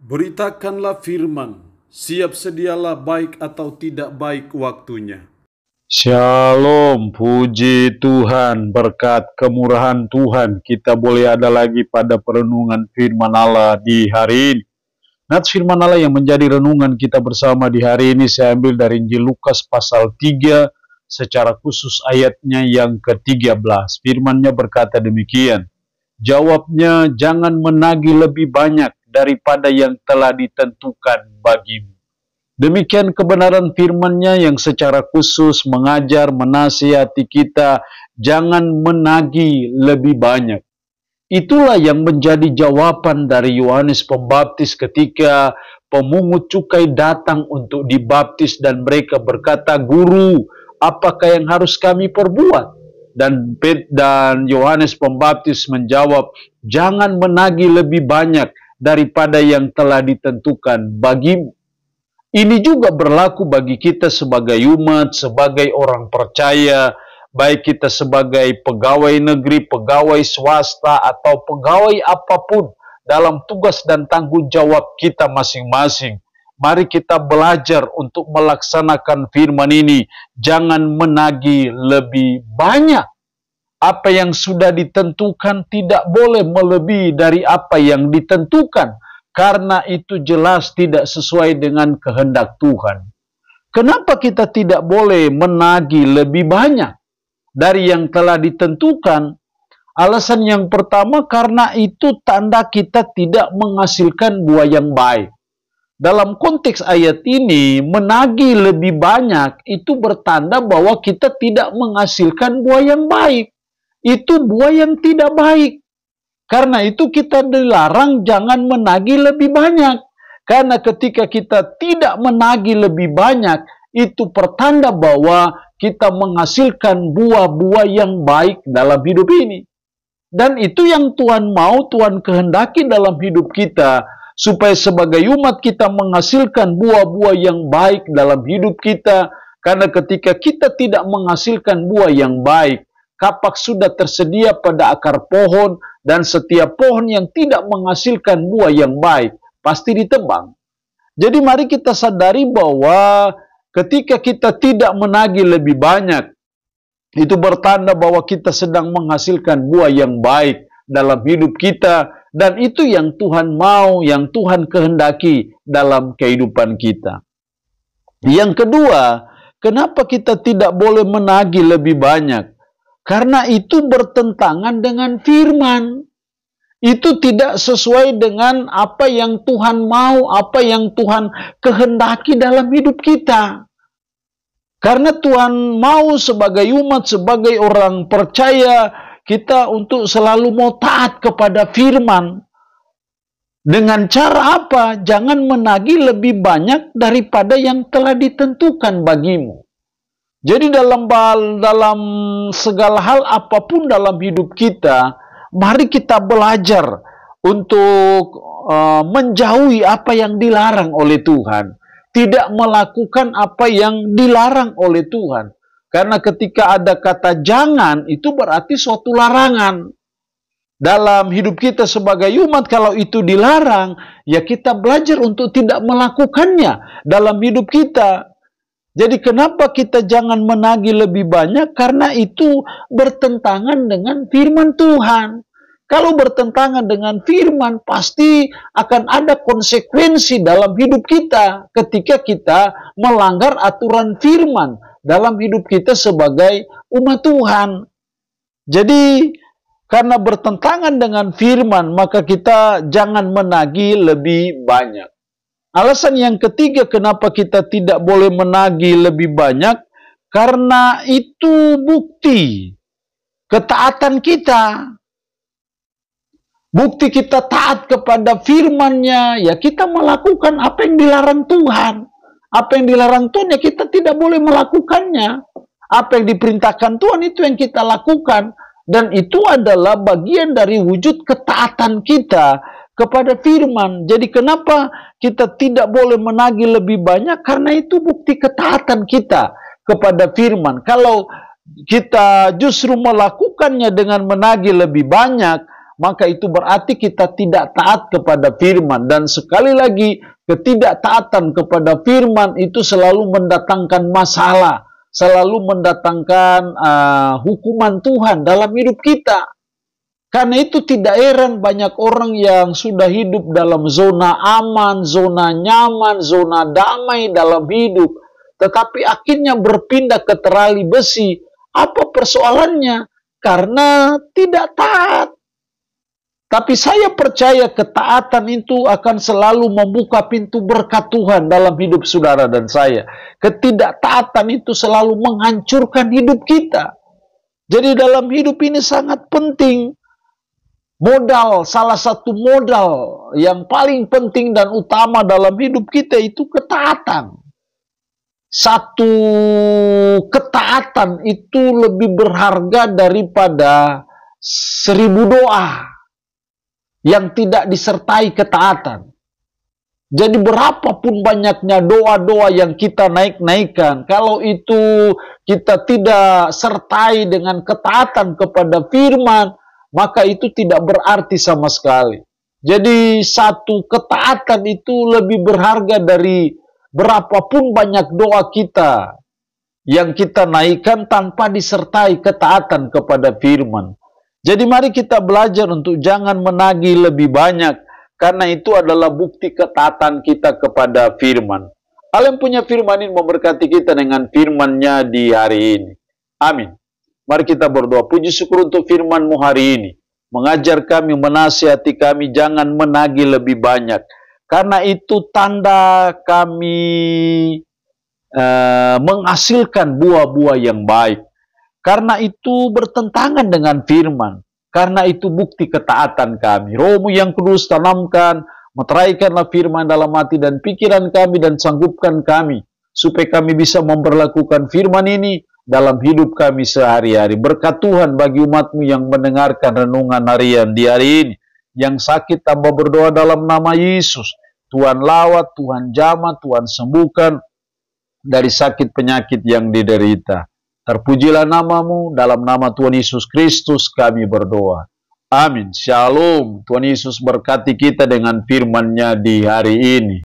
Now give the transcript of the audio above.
Beritakanlah firman, siap sedialah baik atau tidak baik waktunya. Shalom, puji Tuhan, berkat kemurahan Tuhan, kita boleh ada lagi pada perenungan firman Allah di hari ini. Nats firman Allah yang menjadi renungan kita bersama di hari ini saya ambil dari Injil Lukas pasal 3, secara khusus ayatnya yang ke-13. Firman-Nya berkata demikian, jawabnya, jangan menagih lebih banyak daripada yang telah ditentukan bagimu. Demikian kebenaran firman-Nya yang secara khusus mengajar, menasihati kita, jangan menagih lebih banyak. Itulah yang menjadi jawaban dari Yohanes Pembaptis ketika pemungut cukai datang untuk dibaptis dan mereka berkata, Guru, apakah yang harus kami perbuat? Dan Yohanes Pembaptis menjawab, jangan menagih lebih banyak daripada yang telah ditentukan bagimu. Ini juga berlaku bagi kita sebagai umat, sebagai orang percaya, baik kita sebagai pegawai negeri, pegawai swasta, atau pegawai apapun dalam tugas dan tanggung jawab kita masing-masing. Mari kita belajar untuk melaksanakan firman ini. Jangan menagih lebih banyak. Apa yang sudah ditentukan tidak boleh melebihi dari apa yang ditentukan. Karena itu jelas tidak sesuai dengan kehendak Tuhan. Kenapa kita tidak boleh menagih lebih banyak dari yang telah ditentukan? Alasan yang pertama, karena itu tanda kita tidak menghasilkan buah yang baik. Dalam konteks ayat ini, menagih lebih banyak itu bertanda bahwa kita tidak menghasilkan buah yang baik. Itu buah yang tidak baik. Karena itu kita dilarang jangan menagih lebih banyak. Karena ketika kita tidak menagih lebih banyak, itu pertanda bahwa kita menghasilkan buah-buah yang baik dalam hidup ini. Dan itu yang Tuhan mau, Tuhan kehendaki dalam hidup kita. Supaya sebagai umat kita menghasilkan buah-buah yang baik dalam hidup kita. Karena ketika kita tidak menghasilkan buah yang baik, kapak sudah tersedia pada akar pohon, dan setiap pohon yang tidak menghasilkan buah yang baik pasti ditebang. Jadi mari kita sadari bahwa ketika kita tidak menagih lebih banyak, itu bertanda bahwa kita sedang menghasilkan buah yang baik dalam hidup kita, dan itu yang Tuhan mau, yang Tuhan kehendaki dalam kehidupan kita. Yang kedua, kenapa kita tidak boleh menagih lebih banyak? Karena itu bertentangan dengan firman. Itu tidak sesuai dengan apa yang Tuhan mau, apa yang Tuhan kehendaki dalam hidup kita. Karena Tuhan mau sebagai umat, sebagai orang percaya, kita untuk selalu mau taat kepada firman. Dengan cara apa? Jangan menagih lebih banyak daripada yang telah ditentukan bagimu. Jadi dalam segala hal apapun dalam hidup kita, mari kita belajar untuk menjauhi apa yang dilarang oleh Tuhan. Tidak melakukan apa yang dilarang oleh Tuhan. Karena ketika ada kata jangan, itu berarti suatu larangan. Dalam hidup kita sebagai umat, kalau itu dilarang, ya kita belajar untuk tidak melakukannya dalam hidup kita. Jadi kenapa kita jangan menagih lebih banyak? Karena itu bertentangan dengan firman Tuhan. Kalau bertentangan dengan firman, pasti akan ada konsekuensi dalam hidup kita ketika kita melanggar aturan firman dalam hidup kita sebagai umat Tuhan. Jadi karena bertentangan dengan firman, maka kita jangan menagih lebih banyak. Alasan yang ketiga kenapa kita tidak boleh menagih lebih banyak, karena itu bukti ketaatan kita. Bukti kita taat kepada firman-Nya, ya kita melakukan apa yang dilarang Tuhan. Apa yang dilarang Tuhan, ya kita tidak boleh melakukannya. Apa yang diperintahkan Tuhan, itu yang kita lakukan. Dan itu adalah bagian dari wujud ketaatan kita kepada firman. Jadi kenapa kita tidak boleh menagih lebih banyak? Karena itu bukti ketaatan kita kepada firman. Kalau kita justru melakukannya dengan menagih lebih banyak, maka itu berarti kita tidak taat kepada firman. Dan sekali lagi, ketidaktaatan kepada firman itu selalu mendatangkan masalah, selalu mendatangkan hukuman Tuhan dalam hidup kita. Karena itu tidak heran banyak orang yang sudah hidup dalam zona aman, zona nyaman, zona damai dalam hidup, tetapi akhirnya berpindah ke terali besi. Apa persoalannya? Karena tidak taat. Tapi saya percaya ketaatan itu akan selalu membuka pintu berkat Tuhan dalam hidup saudara dan saya. Ketidaktaatan itu selalu menghancurkan hidup kita. Jadi dalam hidup ini sangat penting. Modal, salah satu modal yang paling penting dan utama dalam hidup kita itu ketaatan. Satu ketaatan itu lebih berharga daripada 1000 doa yang tidak disertai ketaatan. Jadi berapapun banyaknya doa-doa yang kita naik-naikkan, kalau itu kita tidak sertai dengan ketaatan kepada firman, maka itu tidak berarti sama sekali. Jadi satu ketaatan itu lebih berharga dari berapapun banyak doa kita yang kita naikkan tanpa disertai ketaatan kepada firman. Jadi mari kita belajar untuk jangan menagih lebih banyak, karena itu adalah bukti ketaatan kita kepada firman. Allah yang punya firman ini memberkati kita dengan firman-Nya di hari ini. Amin. Mari kita berdoa. Puji syukur untuk firman-Mu hari ini. Mengajar kami, menasihati kami, jangan menagih lebih banyak. Karena itu tanda kami menghasilkan buah-buah yang baik. Karena itu bertentangan dengan firman. Karena itu bukti ketaatan kami. Roh-Mu yang kudus tanamkan, meteraikanlah firman dalam hati dan pikiran kami dan sanggupkan kami. Supaya kami bisa memperlakukan firman ini dalam hidup kami sehari-hari. Berkat Tuhan bagi umat-Mu yang mendengarkan renungan harian di hari ini. Yang sakit tambah berdoa dalam nama Yesus. Tuhan lawat, Tuhan jamah, Tuhan sembuhkan dari sakit penyakit yang diderita. Terpujilah nama-Mu, dalam nama Tuhan Yesus Kristus kami berdoa. Amin. Shalom. Tuhan Yesus berkati kita dengan firman-Nya di hari ini.